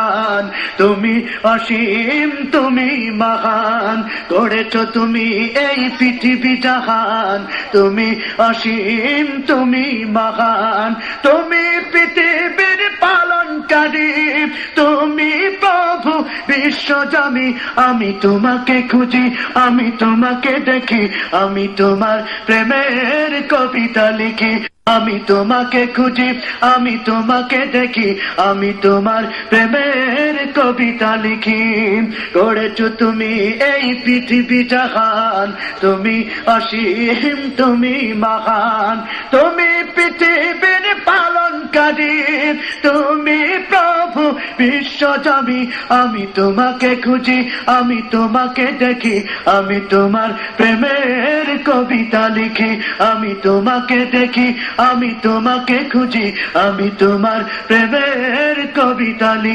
জাহান, তুমি অসীম, তুমি মহান, গড়েছ তুমি এই পৃথিবী জাহান, তুমি অসীম, তুমি মহান, তুমি পৃথিবীর পালনকারী, তুমি প্রভু বিশ্বজমি। আমি তোমাকে খুঁজি, আমি তোমাকে দেখি, আমি তোমার প্রেমের কবিতা লিখি। আমি তোমাকে খুঁজি, আমি তোমাকে দেখি, আমি তোমার প্রেমের কবিতা লিখি। গড়েছ তুমি এই পৃথিবী জাহান, তুমি অসীম, তুমি মহান, তুমি পৃথিবীর পালনকারী, তুমি প্রভু বিশ্বজমি। আমি তোমাকে খুঁজি, আমি তোমাকে দেখি, আমি তোমার প্রেমের কবিতা লিখি। আমি তোমাকে দেখি, আমি তোমাকে খুঁজি, আমি তোমার প্রেমের কবিতা লিখি।